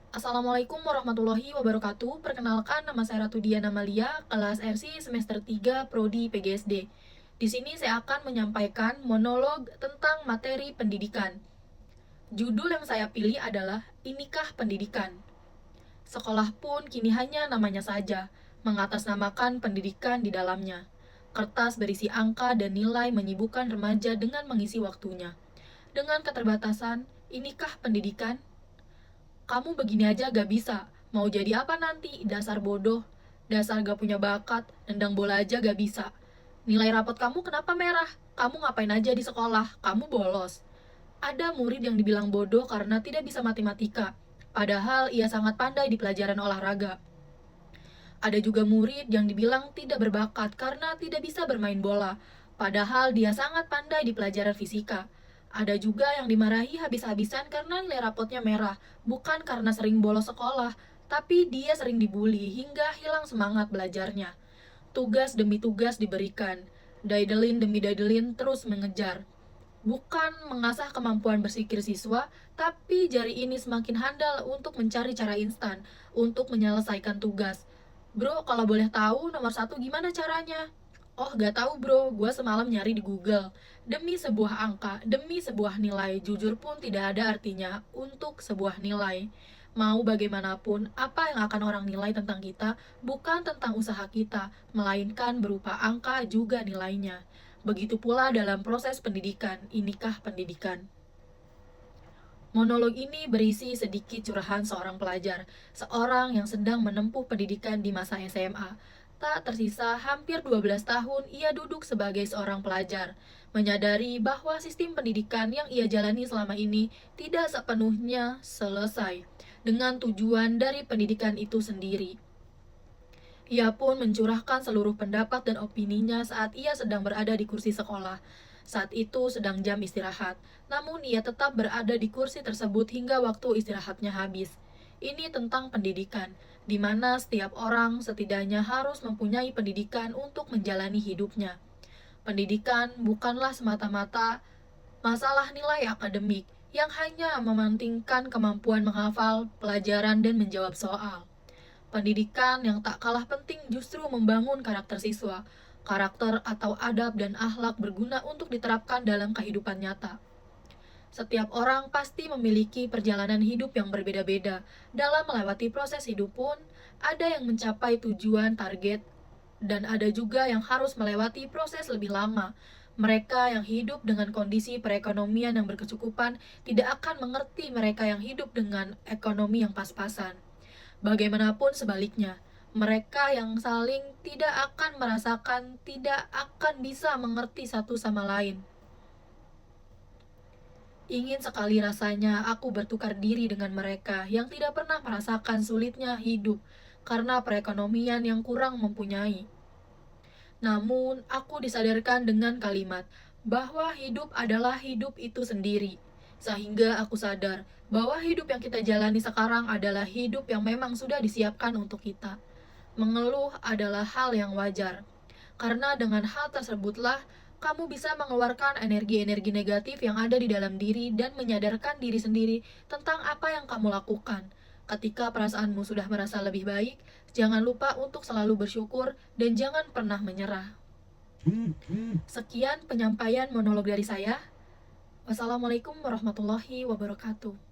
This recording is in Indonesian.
Assalamualaikum warahmatullahi wabarakatuh. Perkenalkan, nama saya Ratu Dian Amalia, kelas RC semester 3 Prodi PGSD. Di sini saya akan menyampaikan monolog tentang materi pendidikan. Judul yang saya pilih adalah Inikah Pendidikan. Sekolah pun kini hanya namanya saja, mengatasnamakan pendidikan di dalamnya. Kertas berisi angka dan nilai menyibukkan remaja dengan mengisi waktunya. Dengan keterbatasan, inikah pendidikan? Kamu begini aja gak bisa. Mau jadi apa nanti? Dasar bodoh. Dasar gak punya bakat. Nendang bola aja gak bisa. Nilai rapot kamu kenapa merah? Kamu ngapain aja di sekolah? Kamu bolos. Ada murid yang dibilang bodoh karena tidak bisa matematika. Padahal ia sangat pandai di pelajaran olahraga. Ada juga murid yang dibilang tidak berbakat karena tidak bisa bermain bola. Padahal dia sangat pandai di pelajaran fisika. Ada juga yang dimarahi habis-habisan karena nilai rapotnya merah, bukan karena sering bolos sekolah, tapi dia sering dibully hingga hilang semangat belajarnya. Tugas demi tugas diberikan, daidelin demi daidelin terus mengejar. Bukan mengasah kemampuan berpikir siswa, tapi jari ini semakin handal untuk mencari cara instan untuk menyelesaikan tugas. Bro, kalau boleh tahu nomor satu gimana caranya? Oh, gak tahu bro, gue semalam nyari di Google. Demi sebuah angka, demi sebuah nilai, jujur pun tidak ada artinya untuk sebuah nilai. Mau bagaimanapun, apa yang akan orang nilai tentang kita bukan tentang usaha kita, melainkan berupa angka juga nilainya. Begitu pula dalam proses pendidikan, inikah pendidikan. Monolog ini berisi sedikit curahan seorang pelajar, seorang yang sedang menempuh pendidikan di masa SMA. Tak tersisa hampir 12 tahun ia duduk sebagai seorang pelajar, menyadari bahwa sistem pendidikan yang ia jalani selama ini tidak sepenuhnya selesai dengan tujuan dari pendidikan itu sendiri. Ia pun mencurahkan seluruh pendapat dan opininya saat ia sedang berada di kursi sekolah. Saat itu sedang jam istirahat, namun ia tetap berada di kursi tersebut hingga waktu istirahatnya habis. Ini tentang pendidikan, di mana setiap orang setidaknya harus mempunyai pendidikan untuk menjalani hidupnya. Pendidikan bukanlah semata-mata masalah nilai akademik yang hanya mementingkan kemampuan menghafal pelajaran dan menjawab soal. Pendidikan yang tak kalah penting justru membangun karakter siswa, karakter atau adab dan akhlak berguna untuk diterapkan dalam kehidupan nyata. Setiap orang pasti memiliki perjalanan hidup yang berbeda-beda. Dalam melewati proses hidup pun, ada yang mencapai tujuan target, dan ada juga yang harus melewati proses lebih lama. Mereka yang hidup dengan kondisi perekonomian yang berkecukupan tidak akan mengerti mereka yang hidup dengan ekonomi yang pas-pasan. Bagaimanapun sebaliknya, mereka yang saling tidak akan merasakan, tidak akan bisa mengerti satu sama lain. Ingin sekali rasanya aku bertukar diri dengan mereka yang tidak pernah merasakan sulitnya hidup karena perekonomian yang kurang mempunyai. Namun, aku disadarkan dengan kalimat bahwa hidup adalah hidup itu sendiri. Sehingga aku sadar bahwa hidup yang kita jalani sekarang adalah hidup yang memang sudah disiapkan untuk kita. Mengeluh adalah hal yang wajar. Karena dengan hal tersebutlah kamu bisa mengeluarkan energi-energi negatif yang ada di dalam diri dan menyadarkan diri sendiri tentang apa yang kamu lakukan. Ketika perasaanmu sudah merasa lebih baik, jangan lupa untuk selalu bersyukur dan jangan pernah menyerah. Sekian penyampaian monolog dari saya. Wassalamualaikum warahmatullahi wabarakatuh.